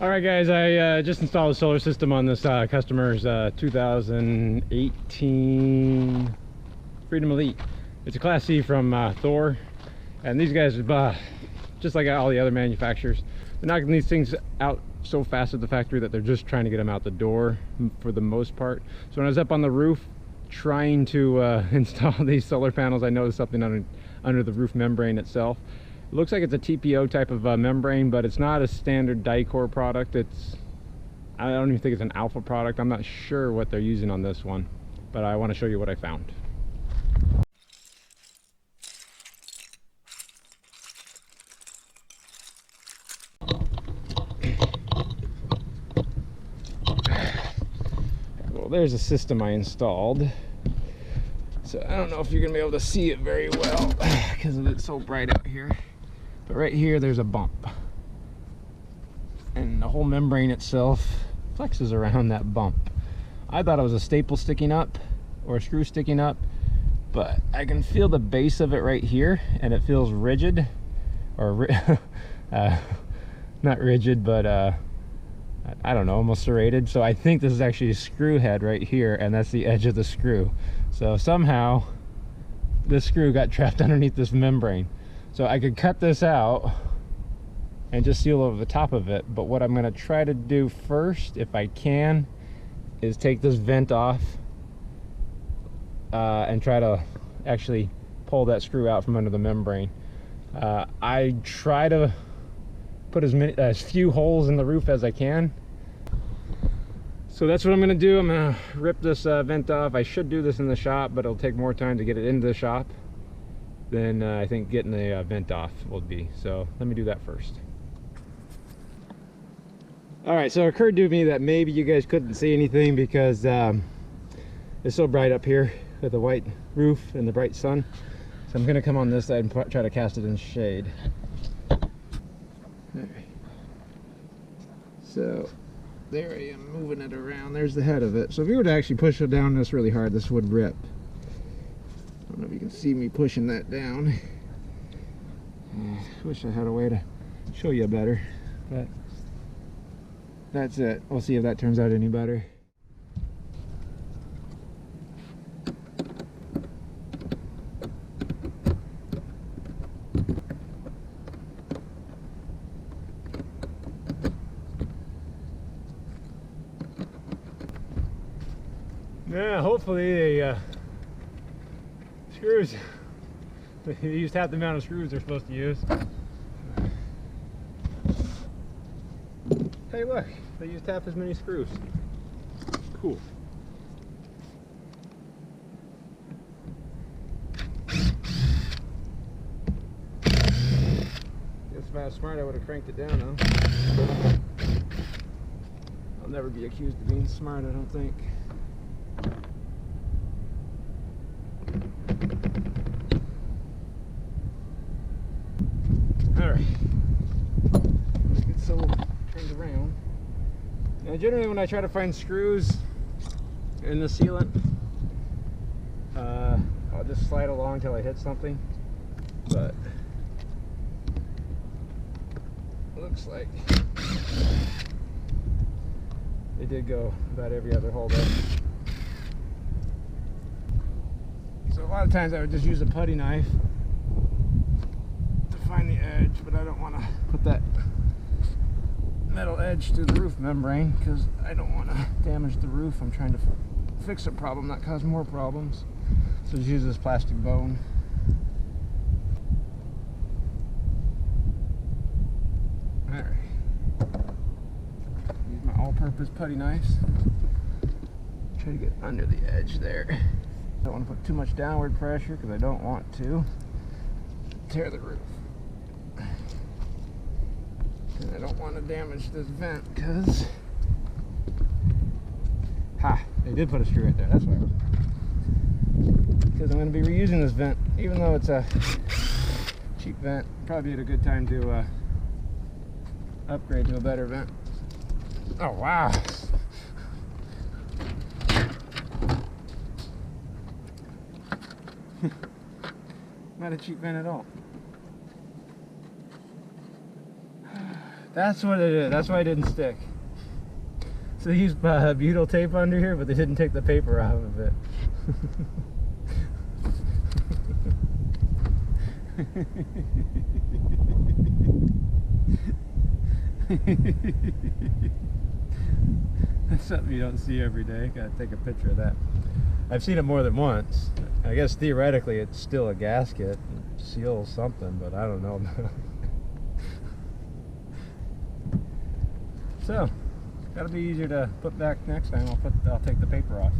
All right, guys, I just installed a solar system on this customer's 2018 Freedom Elite. It's a Class C from Thor, and these guys, just like all the other manufacturers, they're knocking these things out so fast at the factory that they're just trying to get them out the door for the most part. So when I was up on the roof trying to install these solar panels, I noticed something under the roof membrane itself. It looks like it's a TPO type of membrane, but it's not a standard Dicor product. I don't even think it's an alpha product. I'm not sure what they're using on this one, but I want to show you what I found. Well, there's a system I installed. So I don't know if you're gonna be able to see it very well because it's so bright out here. But right here, there's a bump. And the whole membrane itself flexes around that bump. I thought it was a staple sticking up or a screw sticking up, but I can feel the base of it right here, and it feels rigid. Or, not rigid, but I don't know, almost serrated. So I think this is actually a screw head right here, and that's the edge of the screw. So somehow, this screw got trapped underneath this membrane. So I could cut this out and just seal over the top of it, but what I'm going to try to do first, if I can, is take this vent off and try to actually pull that screw out from under the membrane. I try to put as few holes in the roof as I can. So that's what I'm going to do. I'm going to rip this vent off. I should do this in the shop, but it'll take more time to get it into the shop than I think getting the vent off will be. So let me do that first. All right, so it occurred to me that maybe you guys couldn't see anything because it's so bright up here with the white roof and the bright sun. So I'm gonna come on this side and try to cast it in shade. All right. So there I am moving it around. There's the head of it. So if you were to actually push it down this really hard, this would rip. I don't know if you can see me pushing that down. I wish I had a way to show you better, but that's it. We'll see if that turns out any better. Yeah, hopefully the screws, they used half the amount of screws they're supposed to use. Hey look, they used half as many screws. Cool. Guess if I was smart I would have cranked it down though. I'll never be accused of being smart, I don't think. Alright, let's get this all turned around. Now generally when I try to find screws in the sealant, I'll just slide along till I hit something, but it looks like it did go about every other hole there. So a lot of times I would just use a putty knife to find the edge, but I don't want to put that metal edge to the roof membrane because I don't want to damage the roof. I'm trying to fix a problem, not cause more problems. So just use this plastic bone. Alright. Use my all-purpose putty knives. Try to get under the edge there. Don't want to put too much downward pressure because I don't want to tear the roof. And I don't want to damage this vent because they did put a screw right there. That's why. Because I'm going to be reusing this vent, even though it's a cheap vent. Probably at a good time to upgrade to a better vent. Oh wow! Not a cheap vent at all. That's what it is. That's why it didn't stick. So they used butyl tape under here, but they didn't take the paper out of it. That's something you don't see every day. Gotta take a picture of that. I've seen it more than once. I guess theoretically it's still a gasket, seal something, but I don't know. So, gotta be easier to put back next time. I'll take the paper off.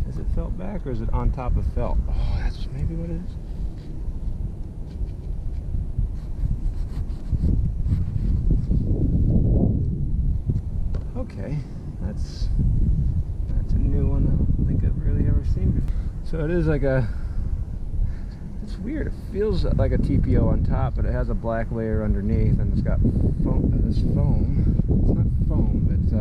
Is it felt back or is it on top of felt? Oh, that's maybe what it is. Okay, that's a new one I don't think I've really ever seen before. So it is like it's weird, it feels like a TPO on top, but it has a black layer underneath, and it's got foam, this foam. It's not foam, it's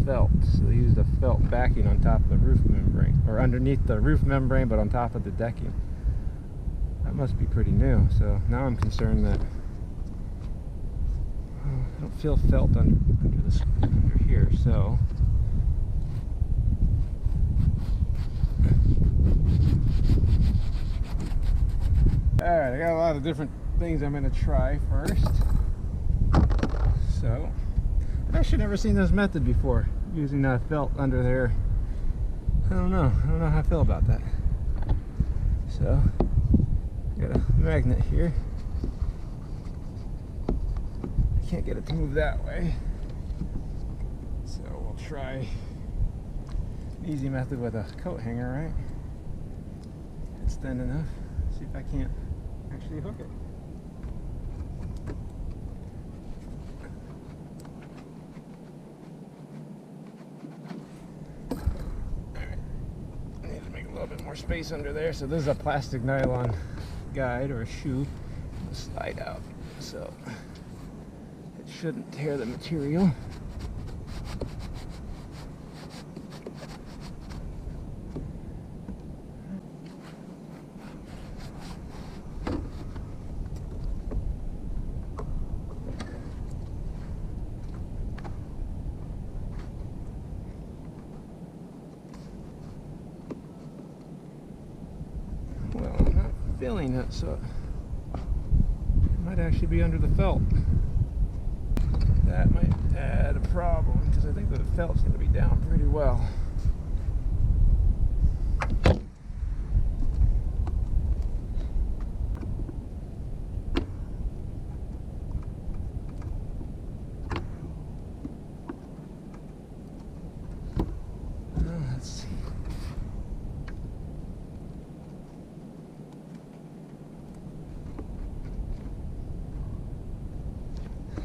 felt. So they used a felt backing on top of the roof membrane, or underneath the roof membrane, but on top of the decking. That must be pretty new. So now I'm concerned that I don't feel felt under here, so alright, I got a lot of different things I'm going to try first. So I've actually never seen this method before, using that felt under there. I don't know how I feel about that. So got a magnet here. I can't get it to move that way, so we'll try an easy method with a coat hanger, right? It's thin enough. See if I can't actually hook it. Alright, I need to make a little bit more space under there. So this is a plastic nylon guide or a shoe. It'll slide out, so it shouldn't tear the material. Well, I'm not feeling it, so it might actually be under the felt. That might add a problem, because I think the felt's going to be down pretty well. Let's see.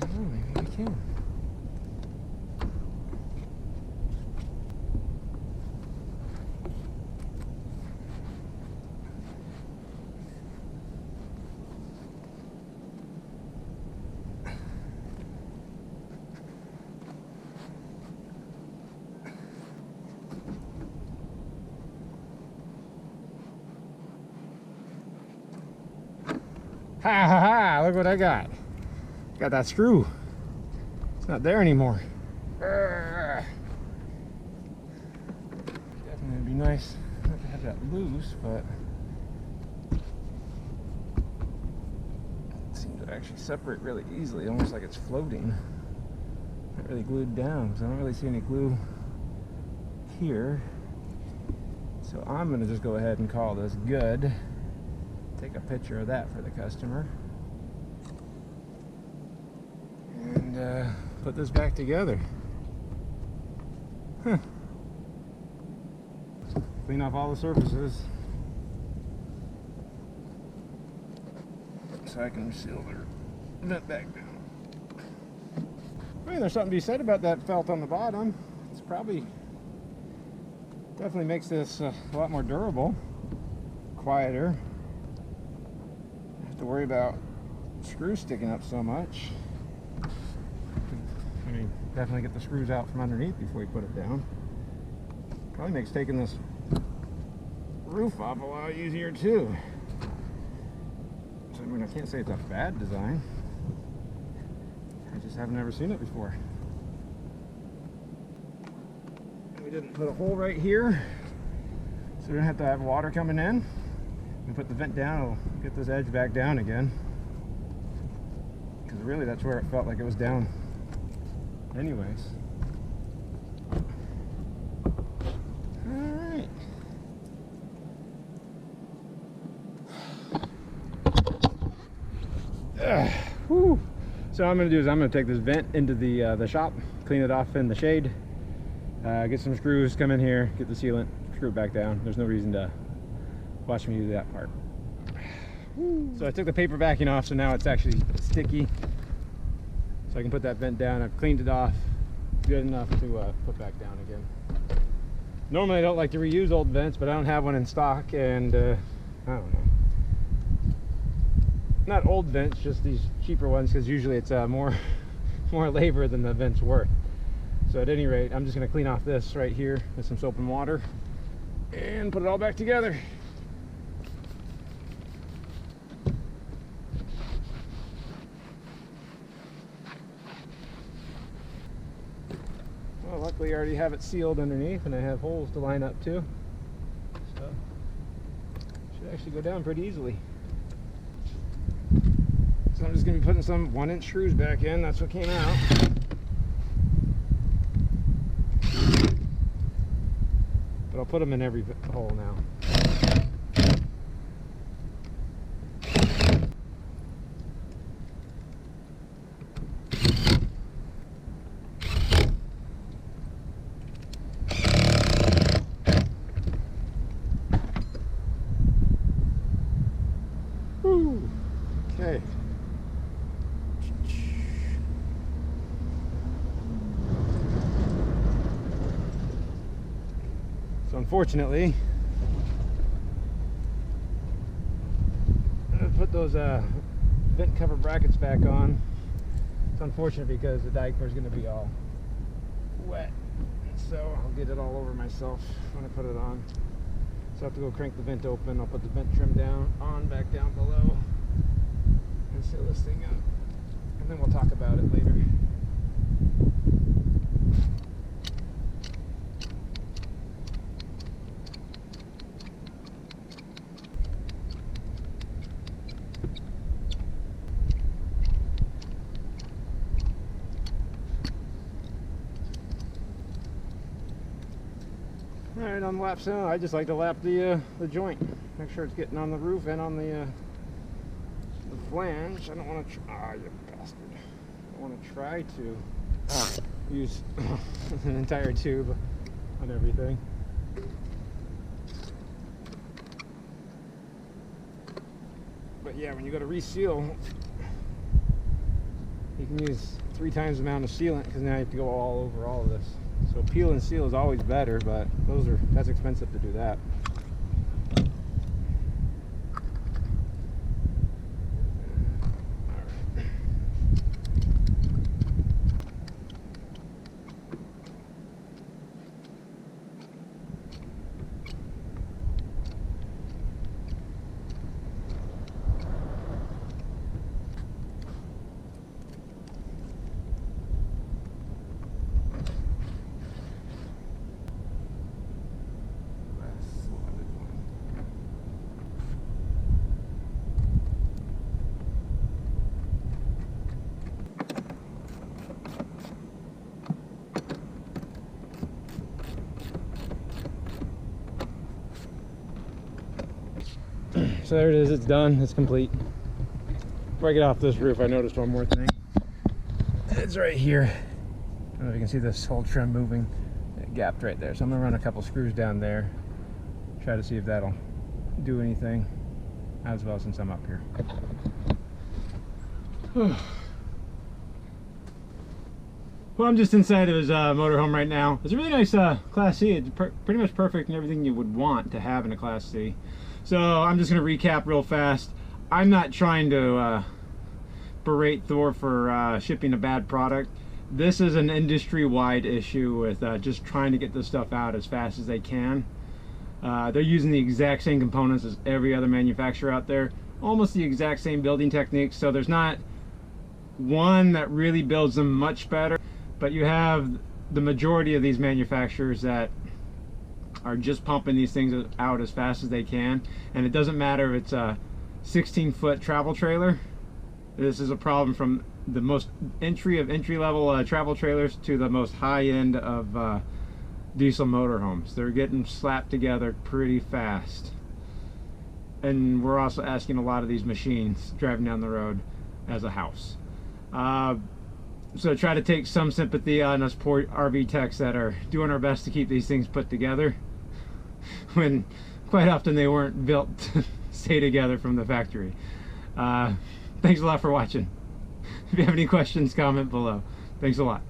Oh, maybe I can. Ha ha ha, look what I got. Got that screw. It's not there anymore. Definitely would be nice not to have that loose, but it seems to actually separate really easily, almost like it's floating. Not really glued down, because I don't really see any glue here. So I'm going to just go ahead and call this good. Take a picture of that for the customer. And put this back together. Huh. Clean off all the surfaces so I can seal the vent back down. I mean, there's something to be said about that felt on the bottom. It's probably definitely makes this a lot more durable, quieter. Don't have to worry about screws sticking up so much. I mean, definitely get the screws out from underneath before we put it down. Probably makes taking this roof off a lot easier too. So, I mean, I can't say it's a bad design. I just haven't ever seen it before. We didn't put a hole right here, so we don't have to have water coming in. We put the vent down, it'll get this edge back down again. Because really that's where it felt like it was down anyways. Alright. Whew. So what I'm going to do is I'm going to take this vent into the shop, clean it off in the shade, get some screws, come in here, get the sealant, screw it back down. There's no reason to watch me do that part. So I took the paper backing off, so now it's actually sticky. So I can put that vent down. I've cleaned it off good enough to put back down again. Normally I don't like to reuse old vents, but I don't have one in stock, and I don't know. Not old vents, just these cheaper ones, because usually it's more labor than the vent's worth. So at any rate, I'm just going to clean off this right here with some soap and water and put it all back together. Well, luckily I already have it sealed underneath, and I have holes to line up too, so it should actually go down pretty easily. So I'm just going to be putting some 1-inch screws back in. That's what came out. But I'll put them in every hole now. Woo. Okay. So unfortunately, I'm going to put those vent cover brackets back on. It's unfortunate because the diaper is going to be all wet, so I'll get it all over myself when I put it on. So I have to go crank the vent open. I'll put the vent trim back down below, and seal this thing up, and then we'll talk about it later. Alright, on the lap center, I just like to lap the joint. Make sure it's getting on the roof and on the flange. I don't want to try, you bastard. I want to try to use an entire tube on everything. But yeah, when you go to reseal, you can use 3 times the amount of sealant, because now you have to go all over all of this. So peel and seal is always better, but that's expensive to do that. So there it is, it's done, it's complete. Before I get off this roof, I noticed one more thing. It's right here. I don't know if you can see this whole trim moving. It gapped right there. So I'm gonna run a couple screws down there, try to see if that'll do anything, as well, since I'm up here. Well, I'm just inside of his motorhome right now. It's a really nice Class C. It's pretty much perfect and everything you would want to have in a Class C. So I'm just going to recap real fast. I'm not trying to berate Thor for shipping a bad product. This is an industry-wide issue with just trying to get this stuff out as fast as they can. They're using the exact same components as every other manufacturer out there, almost the exact same building techniques, so there's not one that really builds them much better, but you have the majority of these manufacturers that are just pumping these things out as fast as they can, and it doesn't matter if it's a 16-foot travel trailer. This is a problem from the most entry-level travel trailers to the most high-end of diesel motorhomes. They're getting slapped together pretty fast. And we're also asking a lot of these machines driving down the road as a house. So try to take some sympathy on us poor RV techs that are doing our best to keep these things put together, when quite often they weren't built to stay together from the factory. Thanks a lot for watching. If you have any questions, comment below. Thanks a lot.